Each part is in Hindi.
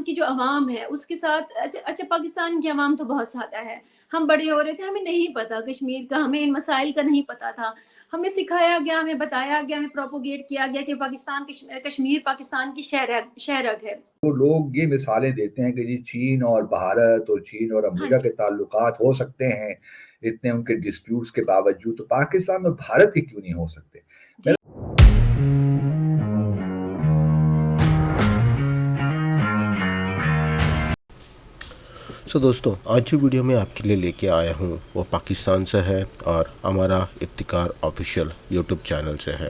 की जो अवाम है उसके साथ अच्छा पाकिस्तान की अवाम तो बहुत सादा है। हम बड़े हो रहे थे, हमें नहीं पता कश्मीर का, हमें इन मसाइल का नहीं पता था। हमें सिखाया गया, हमें बताया गया, हमें प्रोपोगेट किया गया कि कश्मीर पाकिस्तान की शहरग है। तो लोग ये मिसालें देते हैं कि जी चीन और भारत और चीन और हाँ अमेरिका जी। के ताल्लुकात हो सकते हैं इतने उनके डिस्प्यूट्स के बावजूद, तो पाकिस्तान और भारत के क्यों नहीं हो सकते? जी। दोस्तों, आज जो वीडियो मैं आपके लिए लेके आया हूँ वो पाकिस्तान से है और हमारा इफ्तिकार ऑफिशियल यूट्यूब चैनल से है।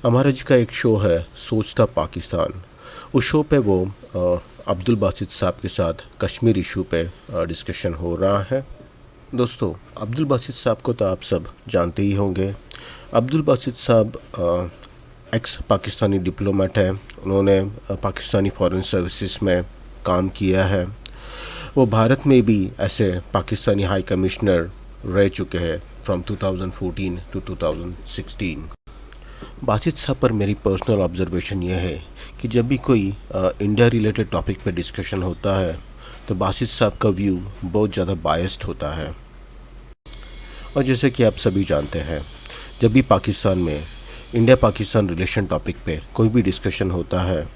हमारा जी का एक शो है सोचता पाकिस्तान। उस शो पे वो अब्दुल बासित साहब के साथ कश्मीर इशू पे डिस्कशन हो रहा है। दोस्तों, अब्दुल बासित साहब को तो आप सब जानते ही होंगे। अब्दुल बासित साहब एक्स पाकिस्तानी डिप्लोमेट है। उन्होंने पाकिस्तानी फॉरेन सर्विसेज में काम किया है। वो भारत में भी ऐसे पाकिस्तानी हाई कमिश्नर रह चुके हैं फ्रॉम 2014 टू 2016। बासित साहब पर मेरी पर्सनल ऑब्जर्वेशन यह है कि जब भी कोई इंडिया रिलेटेड टॉपिक पे डिस्कशन होता है तो बासित साहब का व्यू बहुत ज़्यादा बायस्ड होता है। और जैसे कि आप सभी जानते हैं, जब भी पाकिस्तान में इंडिया पाकिस्तान रिलेशन टॉपिक पे कोई भी डिस्कशन होता है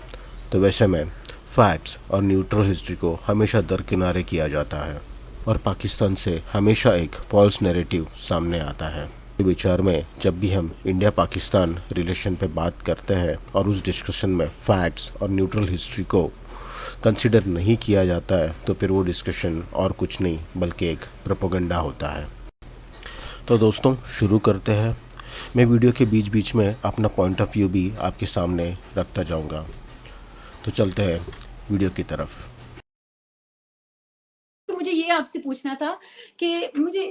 तो वैसे में फैक्ट्स और न्यूट्रल हिस्ट्री को हमेशा दरकिनारे किया जाता है और पाकिस्तान से हमेशा एक फॉल्स नैरेटिव सामने आता है। विचार में जब भी हम इंडिया पाकिस्तान रिलेशन पे बात करते हैं और उस डिस्कशन में फैक्ट्स और न्यूट्रल हिस्ट्री को कंसिडर नहीं किया जाता है तो फिर वो डिस्कशन और कुछ नहीं बल्कि एक प्रोपेगेंडा होता है। तो दोस्तों, शुरू करते हैं। मैं वीडियो के बीच बीच में अपना पॉइंट ऑफ व्यू भी आपके सामने रखता जाऊंगा। तो चलते हैं वीडियो की तरफ। तो मुझे ये आपसे पूछना था कि मुझे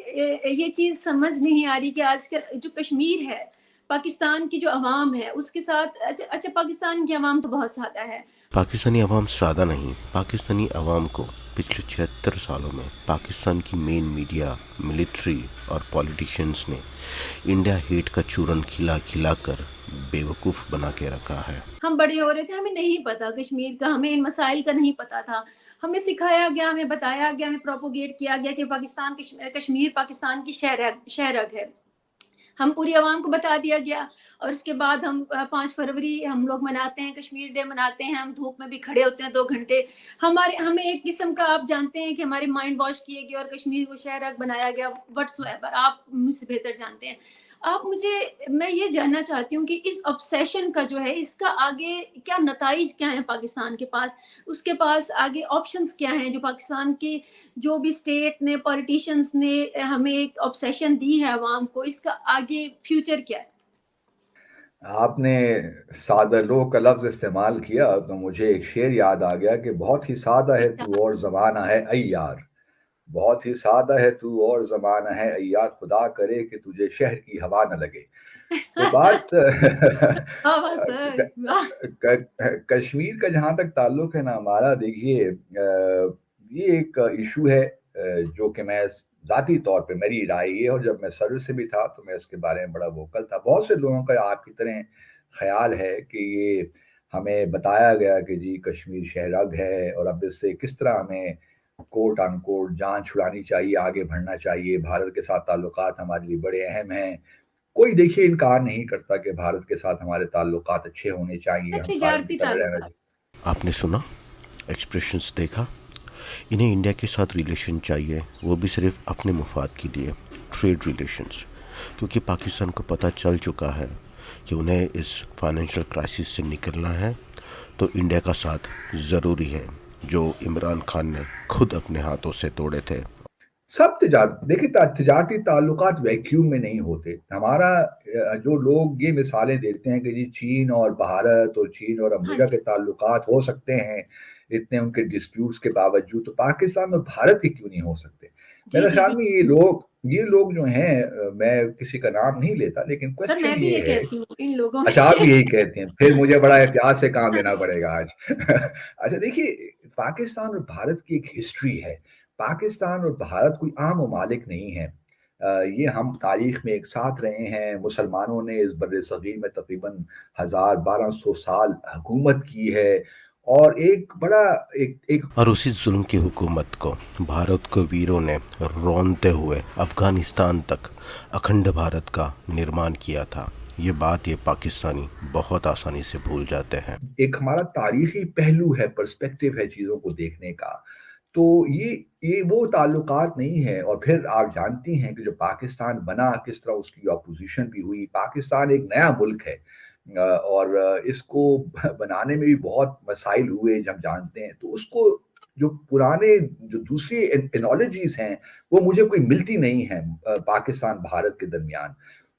ये चीज़ समझ नहीं आ रही कि आजकल जो कश्मीर है, पाकिस्तान की जो अवाम है उसके साथ अच्छा पाकिस्तान की अवाम तो बहुत सादा है। पाकिस्तानी अवाम सादा नहीं, पाकिस्तानी अवाम को पिछले 76 सालों में पाकिस्तान की मेन मीडिया, मिलिट्री और पॉलिटिशियंस ने इंडिया हेट का चूरन खिला खिला कर बेवकूफ़ बना के रखा है। हम बड़े हो रहे थे, हमें नहीं पता कश्मीर का, हमें इन मसाइल का नहीं पता था। हमें सिखाया गया, हमें बताया गया, हमें प्रोपोगेट किया गया कि कश्मीर पाकिस्तान की शहरग है। हम पूरी आवाम को बता दिया गया और उसके बाद हम 5 फरवरी हम लोग मनाते हैं, कश्मीर डे मनाते हैं। हम धूप में भी खड़े होते हैं 2 घंटे। हमें एक किस्म का, आप जानते हैं कि हमारे माइंड वॉश किए गए और कश्मीर को शहर बनाया गया। व्हाटसोएवर आप मुझसे बेहतर जानते हैं। मैं ये जानना चाहती हूँ कि इस ऑब्सेशन का जो है, इसका आगे क्या नताइज क्या है पाकिस्तान के पास? उसके पास आगे ऑप्शंस क्या हैं जो पाकिस्तान की जो भी स्टेट ने, पॉलिटिशियंस ने हमें एक ऑब्सेशन दी है अवाम को, इसका आगे फ्यूचर क्या है? आपने सादलो का लफ्ज इस्तेमाल किया तो मुझे एक शेर याद आ गया कि बहुत ही सादा है अच्छा। तू और ज़माना है अय्यार। बहुत ही सादा है तू और ज़माना है अय्यार, खुदा करे कि तुझे शहर की हवा न लगे। तो बात वाह वाह सर, वाह। कश्मीर का जहाँ तक ताल्लुक है ना हमारा, देखिए ये एक इशू है जो कि मैं ज़ाती तौर पे मेरी राय ये, और जब मैं सर्विस से भी था तो मैं इसके बारे में बड़ा वोकल था। बहुत से लोगों का आपकी तरह ख्याल है कि ये हमें बताया गया कि जी कश्मीर शहरग है और अब इससे किस तरह हमें कोट अनकोट जान छुड़ानी चाहिए, आगे बढ़ना चाहिए, भारत के साथ ताल्लुकात हमारे लिए बड़े अहम हैं। कोई देखिए इनकार नहीं करता कि भारत के साथ हमारे ताल्लुकात अच्छे होने चाहिए, हम खालिद की तिजारती तरह रहना ताल्लुकात। चाहिए। आपने सुना, एक्सप्रेशंस देखा। इन्हें इंडिया के साथ रिलेशन चाहिए, वो भी सिर्फ अपने मुफाद के लिए, ट्रेड रिलेशंस। क्योंकि पाकिस्तान को पता चल चुका है कि उन्हें इस फाइनेंशियल क्राइसिस से निकलना है तो इंडिया का साथ ज़रूरी है, जो इमरान खान ने खुद अपने हाथों से तोड़े थे। सब देखिए तिजारती ताल्लुकात वैक्यूम में नहीं होते। हमारा जो लोग ये मिसालें देते हैं कि जी चीन और भारत और चीन और हाँ अमेरिका के जी। ताल्लुकात हो सकते हैं इतने उनके डिस्प्यूट्स के बावजूद, तो पाकिस्तान और भारत के क्यों नहीं हो सकते? जी मेरे जी ख्याल में बिल्कुल। ये लोग जो हैं, मैं किसी का नाम नहीं लेता लेकिन सर क्वेश्चन मैं भी ये ये है। कहती हूँ इन लोगों में। अच्छा, आप भी यही कहते हैं, फिर मुझे बड़ा एहतियात से काम लेना पड़ेगा आज। अच्छा देखिए, पाकिस्तान और भारत की एक हिस्ट्री है। पाकिस्तान और भारत कोई आम ममालिक नहीं है। ये हम तारीख में एक साथ रहे हैं। मुसलमानों ने इस बर्रे सगीर में तकरीबन 1200 साल हुकूमत की है और एक बड़ा एक और उसी जुल्म की हुकूमत को भारत के वीरों ने रौंदते हुए अफगानिस्तान तक अखंड भारत का निर्माण किया था। ये बात ये पाकिस्तानी बहुत आसानी से भूल जाते हैं। एक हमारा तारीखी पहलू है, पर्सपेक्टिव है चीज़ों को देखने का। तो ये वो ताल्लुकात नहीं है। और फिर आप जानती हैं कि जो पाकिस्तान बना, किस तरह उसकी ऑपोजिशन भी हुई। पाकिस्तान एक नया मुल्क है और इसको बनाने में भी बहुत मसाइल हुए, जब जानते हैं। तो उसको जो पुराने जो दूसरी एनोलॉजीज़ हैं, वो मुझे कोई मिलती नहीं हैं पाकिस्तान भारत के दरमियान।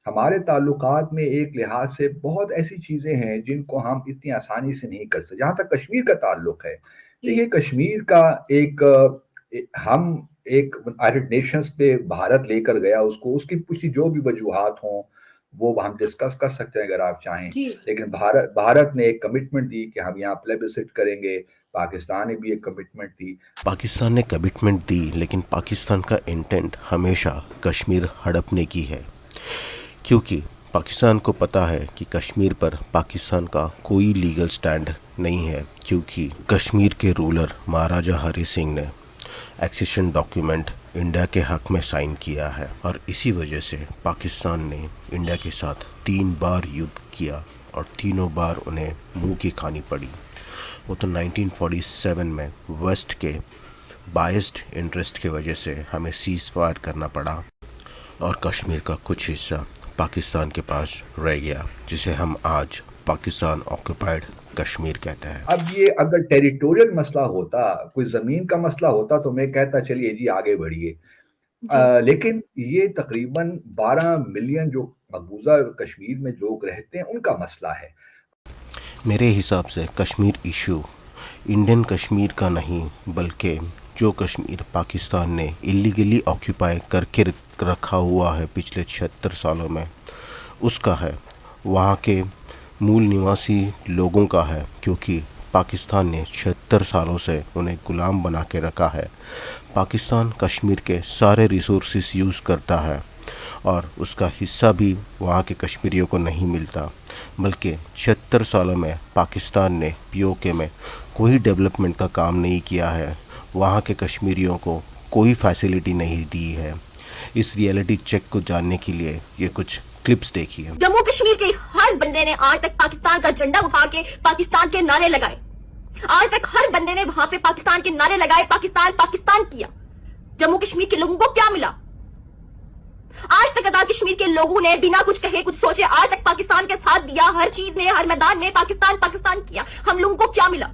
हमारे ताल्लुकात में एक लिहाज से बहुत ऐसी चीज़ें हैं जिनको हम इतनी आसानी से नहीं कर सकते। जहाँ तक कश्मीर का ताल्लुक है, जी देखिए कश्मीर का हम एक यूनाइटेड नेशंस पे भारत लेकर गया उसको, उसकी कुछ जो भी वजूहात हों, वो हम डिस्कस कर सकते हैं अगर आप चाहें। जी लेकिन भारत ने एक कमिटमेंट दी कि हम यहाँ प्लेबिसिट करेंगे। पाकिस्तान ने भी एक कमिटमेंट दी। पाकिस्तान ने कमिटमेंट दी, लेकिन पाकिस्तान का इंटेंट हमेशा कश्मीर हड़पने की है, क्योंकि पाकिस्तान को पता है कि कश्मीर पर पाकिस्तान का कोई लीगल स्टैंड नहीं है, क्योंकि कश्मीर के रूलर महाराजा हरी सिंह ने एक्सेशन डॉक्यूमेंट इंडिया के हक में साइन किया है। और इसी वजह से पाकिस्तान ने इंडिया के साथ 3 बार युद्ध किया और तीनों बार उन्हें मुंह की खानी पड़ी। वो तो 1947 में वेस्ट के बायस्ड इंटरेस्ट की वजह से हमें सीज फायर करना पड़ा और कश्मीर का कुछ हिस्सा पाकिस्तान के पास रह गया, जिसे हम आज पाकिस्तान ऑक्युपाइड कश्मीर कहते हैं। अब ये अगर टेरिटोरियल मसला होता, कोई ज़मीन का मसला होता, तो मैं कहता चलिए जी आगे बढ़िए। जी लेकिन ये तकरीबन 12 मिलियन जो मकबूजा कश्मीर में लोग रहते हैं, उनका मसला है। मेरे हिसाब से कश्मीर इशू इंडियन कश्मीर का नहीं, बल्कि जो कश्मीर पाकिस्तान ने इलीगली ऑक्यूपाई करके रखा हुआ है पिछले 76 सालों में, उसका है, वहाँ के मूल निवासी लोगों का है, क्योंकि पाकिस्तान ने 76 सालों से उन्हें गुलाम बना के रखा है। पाकिस्तान कश्मीर के सारे रिसोर्सेज यूज़ करता है और उसका हिस्सा भी वहाँ के कश्मीरियों को नहीं मिलता, बल्कि 76 सालों में पाकिस्तान ने पीओके में कोई डेवलपमेंट का काम नहीं किया है, वहाँ के कश्मीरियों को कोई फैसिलिटी नहीं दी है। इस रियलिटी चेक को जानने के लिए ये कुछ क्लिप्स देखिए। जम्मू कश्मीर के हर बंदे ने आज तक पाकिस्तान का झंडा उठा के पाकिस्तान के नारे लगाए। आज तक हर बंदे ने वहां पे पाकिस्तान के नारे लगाए, पाकिस्तान पाकिस्तान किया। जम्मू कश्मीर के लोगों को क्या मिला? आज तक आजाद कश्मीर के लोगों ने बिना कुछ कहे कुछ सोचे आज तक पाकिस्तान के साथ दिया, हर चीज में हर मैदान में पाकिस्तान पाकिस्तान किया। हम लोगों को क्या मिला?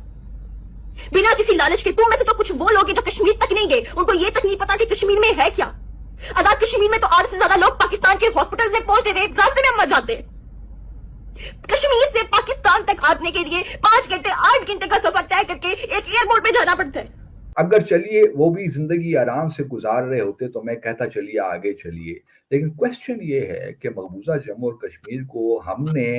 बिना किसी लालच के। तुम में से तो कुछ वो लोग हैं जो कश्मीर तक नहीं गए, उनको ये तक नहीं पता कि कश्मीर में है क्या। आजाद कश्मीर में तो आधे से ज्यादा लोग पाकिस्तान के हॉस्पिटल में पहुंचते थे, रास्ते में मर जाते। कश्मीर से पाकिस्तान तक आने के लिए 5 घंटे 8 घंटे का सफर तय करके एक एयरपोर्ट पे जाना पड़ता है। अगर चलिए वो भी जिंदगी आराम से गुजार रहे होते तो मैं कहता चलिए आगे चलिए। लेकिन क्वेश्चन ये है कि मकबूजा जम्मू और कश्मीर को हमने,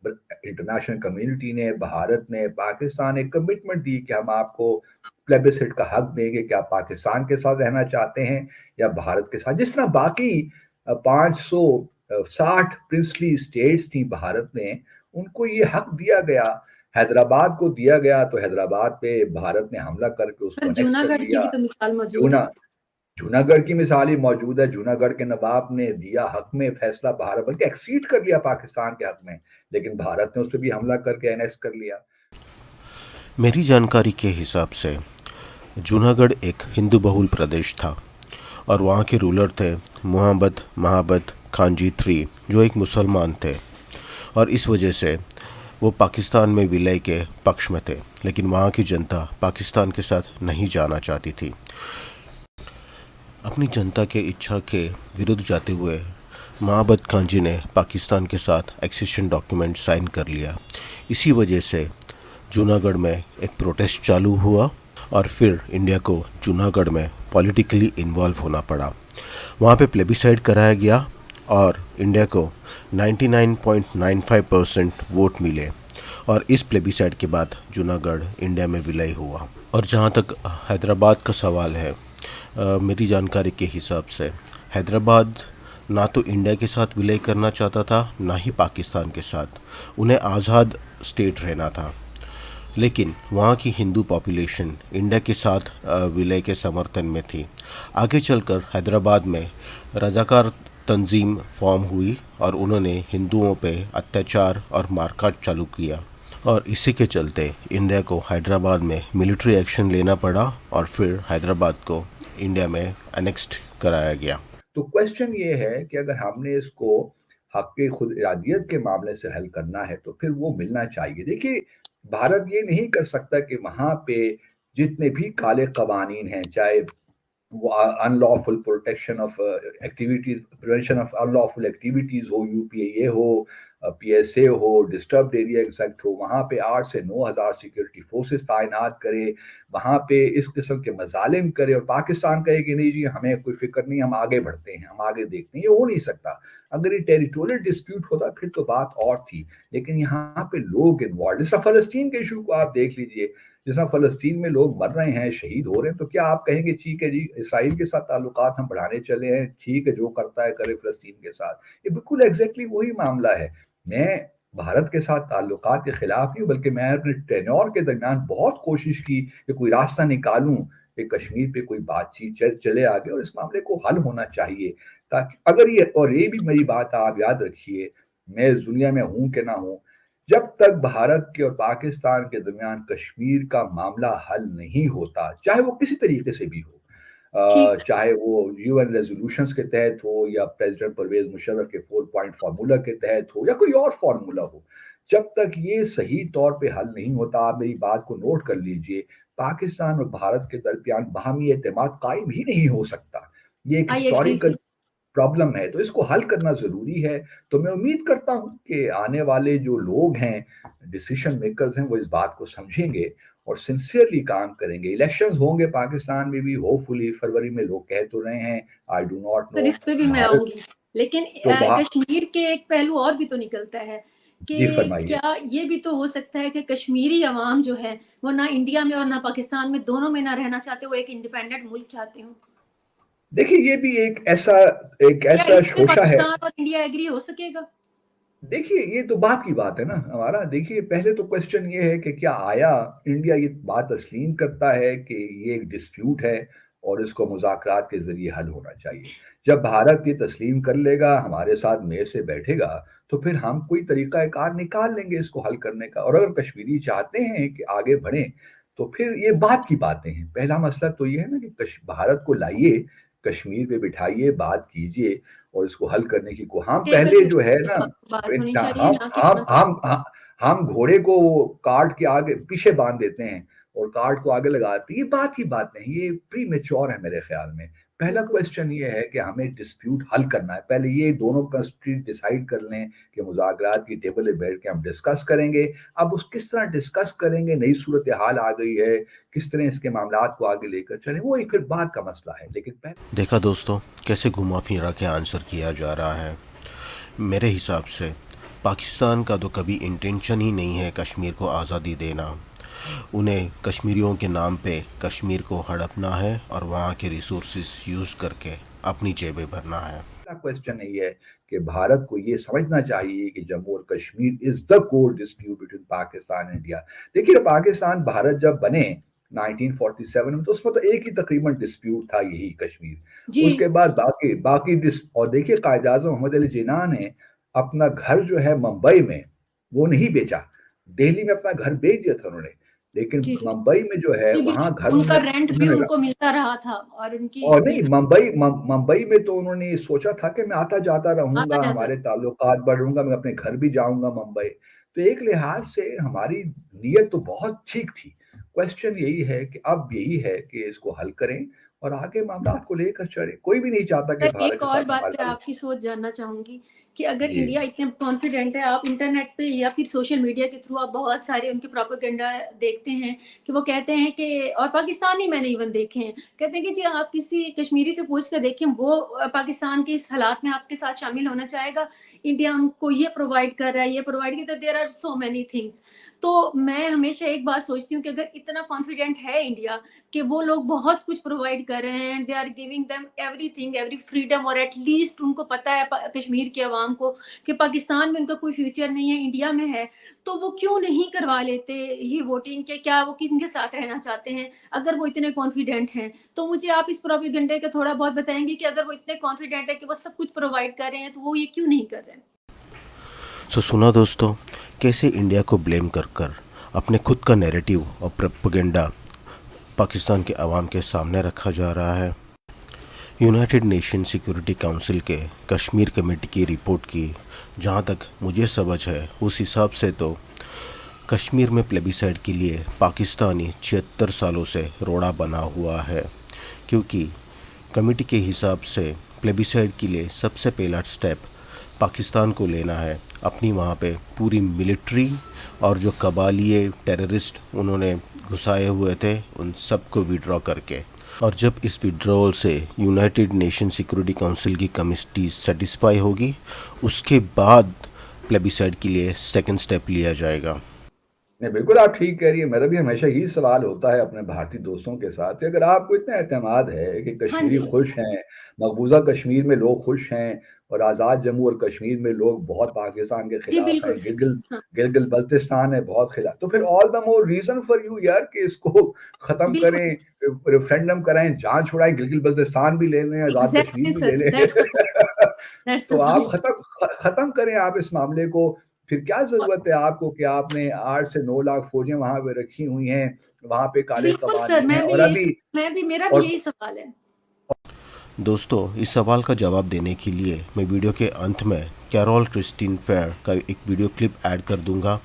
इंटरनेशनल कम्युनिटी ने, भारत ने, पाकिस्तान ने कमिटमेंट दी कि हम आपको प्लेबिसिट का हक देंगे कि आप पाकिस्तान के साथ रहना चाहते हैं या भारत के साथ। जिस तरह बाकी 560 प्रिंसली स्टेट्स थी भारत ने, उनको ये हक दिया गया। हैदराबाद को दिया गया तो हैदराबाद पे भारत ने हमला करके उसको नेक्स्ट कर जूनागढ़ की लिया। भी तो मिसाल मौजूद है। जूनागढ़ की मिसाल ही मौजूद है। जूनागढ़ के नवाब ने दिया हक में फैसला, भारत बल्कि एक्सीड कर लिया पाकिस्तान के हक में, लेकिन भारत ने उस पर भी हमला करके एनेक्स कर लिया। मेरी जानकारी के हिसाब से जूनागढ़ एक हिंदू बहुल प्रदेश था और वहाँ के रूलर थे मोहम्मद महाबत खानजी III, जो एक मुसलमान थे, और इस वजह से वो पाकिस्तान में विलय के पक्ष में थे, लेकिन वहाँ की जनता पाकिस्तान के साथ नहीं जाना चाहती थी। अपनी जनता के इच्छा के विरुद्ध जाते हुए महाबत खानजी ने पाकिस्तान के साथ एक्सेशन डॉक्यूमेंट साइन कर लिया। इसी वजह से जूनागढ़ में एक प्रोटेस्ट चालू हुआ और फिर इंडिया को जूनागढ़ में पॉलिटिकली इन्वॉल्व होना पड़ा। वहाँ पे प्लेबिसाइड कराया गया और इंडिया को 99.95% वोट मिले और इस प्लेबिसाइड के बाद जूनागढ़ इंडिया में विलय हुआ। और जहाँ तक हैदराबाद का सवाल है, मेरी जानकारी के हिसाब से हैदराबाद ना तो इंडिया के साथ विलय करना चाहता था, ना ही पाकिस्तान के साथ। उन्हें आज़ाद स्टेट रहना था। लेकिन वहाँ की हिंदू पॉपुलेशन इंडिया के साथ विलय के समर्थन में थी। आगे चलकर हैदराबाद में रजाकार तंजीम फॉर्म हुई और उन्होंने हिंदुओं पे अत्याचार और मारकाट चालू किया, और इसी के चलते इंडिया को हैदराबाद में मिलिट्री एक्शन लेना पड़ा और फिर हैदराबाद को इंडिया में एनेक्स्ड कराया गया। तो क्वेश्चन ये है कि अगर हमने इसको हक के खुद इरादियत के मामले से हल करना है तो फिर वो मिलना चाहिए। देखिए, भारत ये नहीं कर सकता कि वहाँ पे जितने भी काले कवानीन हैं, चाहे वो unlawful protection of activities, prevention of unlawful activities हो, यूपीए हो, पीएसए हो, डिस्टर्ब्ड एरिया एक्ट हो, वहाँ पे 8 से 9,000 सिक्योरिटी फोर्सेस तायनात करे, वहाँ पे इस किस्म के मजालिम करे और पाकिस्तान कहे कि नहीं जी हमें कोई फिक्र नहीं, हम आगे बढ़ते हैं, हम आगे देखते हैं। ये हो नहीं सकता। अगर ये टेरिटोरियल डिस्प्यूट होता फिर तो बात और थी, लेकिन यहाँ पे लोग इन्वॉल्व, जैसा फलस्तीन के इशू को आप देख लीजिए, जैसा फलस्तीन में लोग मर रहे हैं, शहीद हो रहे हैं, तो क्या आप कहेंगे ठीक है जी इसराइल के साथ ताल्लुकात हम बढ़ाने चले हैं, ठीक है जो करता है करे फलस्तीन के साथ। ये बिल्कुल एग्जैक्टली वही मामला है। मैं भारत के साथ ताल्लुकात के खिलाफ नहीं हूँ, बल्कि मैं अपने टेन्योर के दरमियान बहुत कोशिश की कि कोई रास्ता निकालूं कि कश्मीर पे कोई बातचीत चले आगे और इस मामले को हल होना चाहिए। ताकि अगर ये, और ये भी मेरी बात आप याद रखिए, मैं इस दुनिया में हूं कि ना हूं, जब तक भारत के और पाकिस्तान के दरमियान कश्मीर का मामला हल नहीं होता, चाहे वो किसी तरीके से भी हो, ठीक। चाहे वो यूएन रेजोल्यूशंस के तहत हो या प्रेसिडेंट परवेज मुशर्रफ के 4 पॉइंट फार्मूला के तहत हो या कोई और फार्मूला हो, जब तक ये सही तौर पे हल नहीं होता, आप मेरी बात को नोट कर लीजिए, पाकिस्तान और भारत के दरमियान बाहमी एतमाद कायम ही नहीं हो सकता। ये एक I agree historical sir. Problem है, तो इसको हल करना ज़रूरी है। तो मैं उम्मीद करता हूँ कि आने वाले जो लोग हैं, डिसीजन मेकर्स हैं, वो इस बात को समझेंगे और सिंसियरली काम करेंगे। इलेक्शंस होंगे पाकिस्तान में भी होपफुली फरवरी में, लोग कह तो रहे हैं, I do not sir no. इस पे भी मैं भारत आऊंगी, लेकिन तो कश्मीर के एक पहलू और भी तो निकलता है जी कि फरमाइए। क्या ये भी तो हो सकता है कि कश्मीरी अवाम जो है वो ना इंडिया में और ना पाकिस्तान में, दोनों में ना रहना चाहते, वो एक इंडिपेंडेंट मुल्क चाहते हो। देखिए, ये भी एक क्या ऐसा इस पे शोशा है। पाकिस्तान और इंडिया एग्री हो सकेगा? देखिए, ये तो बात की बात है ना हमारा। देखिए, पहले तो क्वेश्चन ये है कि क्या आया इंडिया ये बात तस्लीम करता है कि ये एक डिस्प्यूट है और इसको मुज़ाकरात के ज़रिए हल होना चाहिए। जब भारत ये तस्लीम कर लेगा, हमारे साथ मेज़ से बैठेगा, तो फिर हम कोई तरीक़ा-ए-कार निकाल लेंगे इसको हल करने का। और अगर कश्मीरी चाहते हैं कि आगे बढ़ें, तो फिर ये बात की बातें हैं। पहला मसला तो ये है ना कि भारत को लाइए, कश्मीर पे बिठाइए, बात कीजिए और इसको हल करने की हम टेबल पहले पे जो है ना, बात होनी ना चाहिए, ना कि हम घोड़े को कार्ट के आगे पीछे बांध देते हैं और कार्ट को आगे लगाते हैं। ये बात की बात नहीं, ये प्री मैच्योर है मेरे ख्याल में। पहला बिल्कुल। क्वेश्चन ये है कि हमें डिस्प्यूट हल करना है। पहले ये दोनों कंट्री डिसाइड कर लें कि मुज़ाकरात की टेबल पे बैठ के हम डिस्कस करेंगे। अब उस किस तरह डिस्कस करेंगे, नई सूरत हाल आ गई है, किस तरह इसके मामलात को आगे लेकर चलें, वो एक फिर बात का मसला है। लेकिन देखा दोस्तों कैसे घुमा फिरा के आंसर किया जा रहा है। मेरे हिसाब से पाकिस्तान का तो कभी इंटेंशन ही नहीं है कश्मीर को आज़ादी देना। उन्हें कश्मीरियों के नाम पे कश्मीर को हड़पना है और वहाँ के रिसोर्सेज यूज़ करके अपनी जेबें भरना है। पहला क्वेश्चन यही है कि भारत को ये समझना चाहिए कि जम्मू और Kashmir is the core dispute between Pakistan and India. देखिए, पाकिस्तान भारत जब बने 1947 में, तो उसमें तो एक ही तकरीबन डिस्प्यूट था, यही कश्मीर। जी। उसके बाद बाकी बाकी और देखिए, कायद आज़म मोहम्मद अली जिन्ना ने अपना घर जो है मुंबई में, वो नहीं बेचा, दिल्ली में अपना घर बेच दिया था उन्होंने, लेकिन जी। जी। मुंबई में जो है जी भी, वहां घर उनका रेंट भी उन्होंने उनको मिलता रहा था और उनकी और नहीं, मुंबई में तो उन्होंने ये सोचा था कि मैं आता जाता आता रहूंगा, जाता। हमारे ताल्लुकात बढ़ूंगा, मैं अपने घर भी जाऊंगा मुंबई। तो एक लिहाज से हमारी नीयत तो बहुत ठीक थी। क्वेश्चन यही है कि अब यही है कि इसको हल करें और आगे मामला को लेकर चले। कोई भी नहीं चाहता कि सर भारत एक के और साथ बात हमारा मैं आपकी सोच जानना चाहूंगी कि अगर जी इंडिया इतने कॉन्फिडेंट है, आप इंटरनेट पे या फिर सोशल मीडिया के थ्रू आप बहुत सारे उनके प्रोपेगेंडा देखते हैं कि वो कहते हैं कि, और पाकिस्तानी मैंने इवन देखे हैं, कहते हैं कि जी आप किसी कश्मीरी से पूछ कर देखें, वो पाकिस्तान के इस हालात में आपके साथ शामिल होना चाहेगा। इंडिया उनको ये प्रोवाइड कर रहा है, ये प्रोवाइड किया, there are so many things. तो मैं हमेशा एक बात सोचती हूँ कि अगर इतना कॉन्फिडेंट है इंडिया कि वो लोग बहुत कुछ प्रोवाइड कर रहे हैं, they are giving them everything, every freedom, और एटलीस्ट उनको पता है कश्मीर की आवाम को कि पाकिस्तान में उनका कोई फ्यूचर नहीं है, इंडिया में है, तो वो क्यों नहीं करवा लेते ये वोटिंग के? क्या वो किनके साथ रहना चाहते हैं अगर वो इतने कॉन्फिडेंट हैं? तो मुझे आप इस प्रोपेगेंडा का थोड़ा बहुत बताएंगे कि अगर वो इतने कॉन्फिडेंट है कि वो सब कुछ प्रोवाइड कर रहे हैं, तो वो ये क्यों नहीं कर रहे हैं? सो सुना दोस्तों, कैसे इंडिया को ब्लेम कर कर अपने खुद का नैरेटिव और प्रोपेगेंडा पाकिस्तान के अवाम के सामने रखा जा रहा है। यूनाइटेड नेशन सिक्योरिटी काउंसिल के कश्मीर कमेटी की रिपोर्ट की जहाँ तक मुझे समझ है, उस हिसाब से तो कश्मीर में प्लेबिसाइड के लिए पाकिस्तानी 76 सालों से रोड़ा बना हुआ है, क्योंकि कमेटी के हिसाब से प्लेबिसाइड के लिए सबसे पहला स्टेप पाकिस्तान को लेना है, अपनी वहाँ पे पूरी मिलिट्री और जो कबालिए टेररिस्ट उन्होंने घुसाए हुए थे उन सबको विड्रॉ करके। और जब इस विड्रॉल से यूनाइटेड नेशन सिक्योरिटी काउंसिल की कमेटी सेटिस्फाई होगी, उसके बाद प्लेबिसाइड के लिए सेकंड स्टेप लिया जाएगा। नहीं, बिल्कुल आप ठीक कह रही है। मेरा भी हमेशा यही सवाल होता है अपने भारतीय दोस्तों के साथ कि अगर आपको इतना एतमाद है कि हाँ कश्मीरी जी। खुश हैं, मकबूजा कश्मीर में लोग खुश हैं और आज़ाद जम्मू और कश्मीर में लोग बहुत पाकिस्तान के जी खिलाफ हैं, बिल्कुल। हाँ, गिलगित बल्तिस्तान है बहुत खिलाफ, तो फिर all the more reason for you यार कि इसको खत्म बिल्कुल। करें, रेफरेंडम कराएं, जान छुड़ाएं, गिलगित बल्तिस्तान भी ले लें, आज़ाद कश्मीर एग्जैक्टली भी सर, ले लें। दैट्स द पॉइंट, दैट्स तो द आप पॉइंट। खत्म करें आप इस मामले को। फिर क्या ज़रूरत है आपको कि आपने 8 से 9 लाख फ़ौजें वहाँ पे रखी हुई हैं, वहाँ पे काले बिल्कुल सर, कवानीन हैं और मेरा भी और यही सवाल है। दोस्तों, इस सवाल का जवाब देने के लिए मैं वीडियो के अंत में कैरोल क्रिस्टीन फेयर का एक वीडियो क्लिप ऐड कर दूंगा।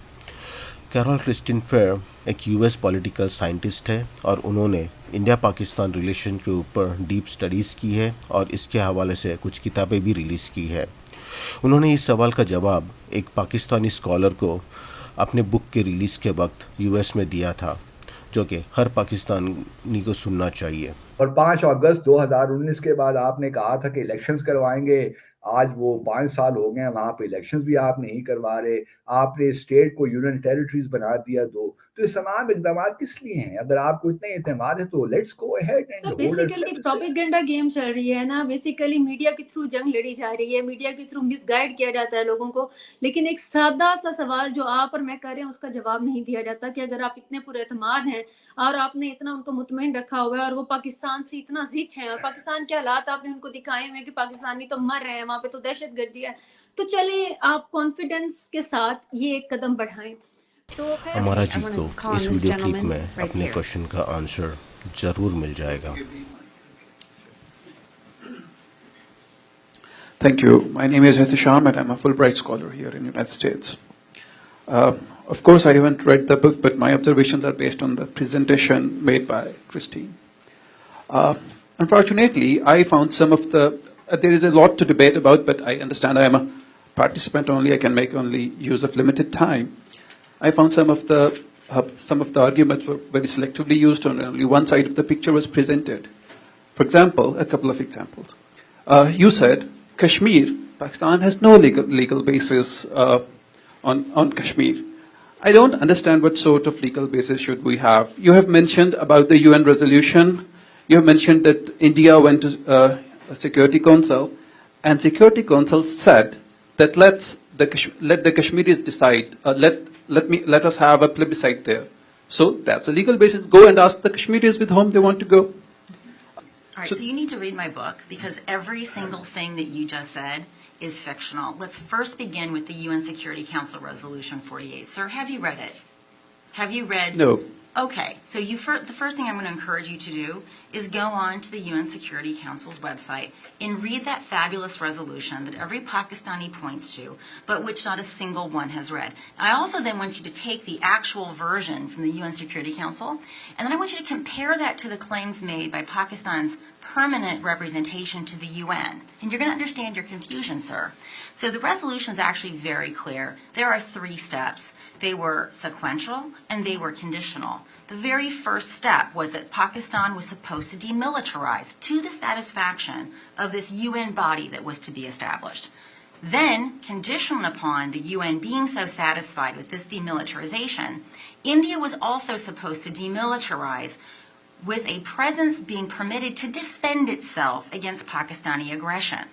कैरोल क्रिस्टीन फेयर एक यूएस पॉलिटिकल साइंटिस्ट है और उन्होंने इंडिया पाकिस्तान रिलेशन के ऊपर डीप स्टडीज़ की है और इसके हवाले से कुछ किताबें भी रिलीज़ की है। उन्होंने इस सवाल का जवाब एक पाकिस्तानी स्कॉलर को अपने बुक के रिलीज़ के वक्त यूएस में दिया था, जो कि हर पाकिस्तानी को सुनना चाहिए। और 5 अगस्त 2019 के बाद आपने कहा था कि इलेक्शंस करवाएंगे। आज वो 5 साल हो गए हैं, वहाँ पे इलेक्शंस भी आप नहीं करवा रहे। आपने स्टेट को यूनियन टेरिटरीज बना दिया 2। तो ये तमाम इकदाम किस लिए हैं? अगर आपको इतना एतमाद है तो लेट्स गो अहेड एंड तो hold a basically plebiscite. Propaganda game चल रही है ना, बेसिकली मीडिया के थ्रू जंग लड़ी जा रही है, मीडिया के थ्रू मिसगाइड किया जाता है लोगों को। लेकिन एक सादा सा सवाल जो आप और मैं कर रहे हैं उसका जवाब नहीं दिया जाता कि अगर आप इतने पुरएतमाद हैं और आपने इतना उनको मुतमईन रखा हुआ है और वो पाकिस्तान से इतना जिच हैं और पाकिस्तान के हालात आपने उनको दिखाए हुए हैं कि पाकिस्तानी तो मर रहे हैं, वहां पे तो दहशतगर्दी है, तो चले आप कॉन्फिडेंस के साथ ये एक कदम बढ़ाएं। तो हमारा Okay, जी I want to को call on इस this वीडियो क्लिप gentleman में right अपने here. क्वेश्चन का आंसर ज़रूर मिल जाएगा। Thank you. My name is Hitisham and I'm a Fulbright scholar here in the United States. Of course, I haven't read the book, but my observations are based on the presentation made by Christine. Unfortunately, I found some of the, there is a lot to debate about, but I understand I am a participant only, I can make only use of limited time. I found some of the arguments were very selectively used, and only one side of the picture was presented. For example, a couple of examples. You said Kashmir, Pakistan has no legal basis on Kashmir. I don't understand what sort of legal basis should we have. You have mentioned about the UN resolution. You have mentioned that India went to Security Council, and Security Council said that let the Kashmiris decide. Let us have a plebiscite there. So that's a legal basis. Go and ask the Kashmiris with whom they want to go. All right, so you need to read my book because every single thing that you just said is fictional. Let's first begin with the UN Security Council Resolution 48. Sir, have you read it? Have you read? No. Okay, so the first thing I'm going to encourage you to do is go on to the UN Security Council's website and read that fabulous resolution that every Pakistani points to, but which not a single one has read. I also then want you to take the actual version from the UN Security Council, and then I want you to compare that to the claims made by Pakistan's permanent representation to the UN. And you're going to understand your confusion, sir. So the resolution is actually very clear. There are 3 steps. They were sequential and they were conditional. The very first step was that Pakistan was supposed to demilitarize to the satisfaction of this UN body that was to be established. Then, conditional upon the UN being so satisfied with this demilitarization, India was also supposed to demilitarize with a presence being permitted to defend itself against Pakistani aggression.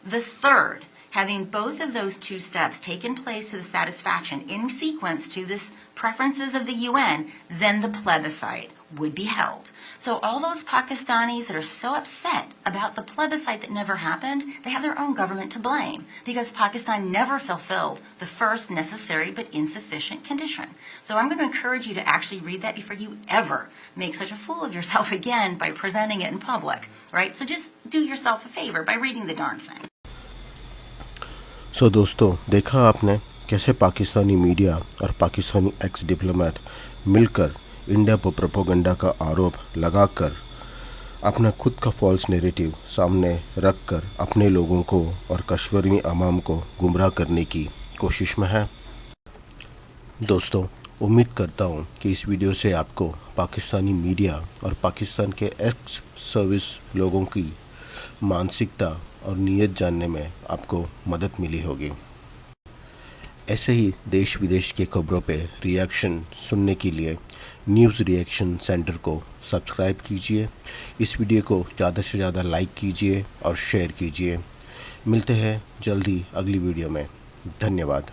The third, having both of those two steps taken place to the satisfaction in sequence to this preferences of the UN, then the plebiscite would be held. So all those Pakistanis that are so upset about the plebiscite that never happened, they have their own government to blame because Pakistan never fulfilled the first necessary but insufficient condition. So I'm going to encourage you to actually read that before you ever make such a fool of yourself again by presenting it in public, right? So just do yourself a favor by reading the darn thing. सो दोस्तों, देखा आपने कैसे पाकिस्तानी मीडिया और पाकिस्तानी एक्स डिप्लोमेट मिलकर इंडिया पर प्रोपेगेंडा का आरोप लगाकर अपना खुद का फॉल्स नैरेटिव सामने रखकर अपने लोगों को और कश्मीरी अवाम को गुमराह करने की कोशिश में है। दोस्तों, उम्मीद करता हूँ कि इस वीडियो से आपको पाकिस्तानी मीडिया और पाकिस्तान के एक्स सर्विस लोगों की मानसिकता और नीयत जानने में आपको मदद मिली होगी। ऐसे ही देश विदेश के खबरों पे रिएक्शन सुनने के लिए न्यूज़ रिएक्शन सेंटर को सब्सक्राइब कीजिए। इस वीडियो को ज़्यादा से ज़्यादा लाइक कीजिए और शेयर कीजिए। मिलते हैं जल्दी अगली वीडियो में। धन्यवाद।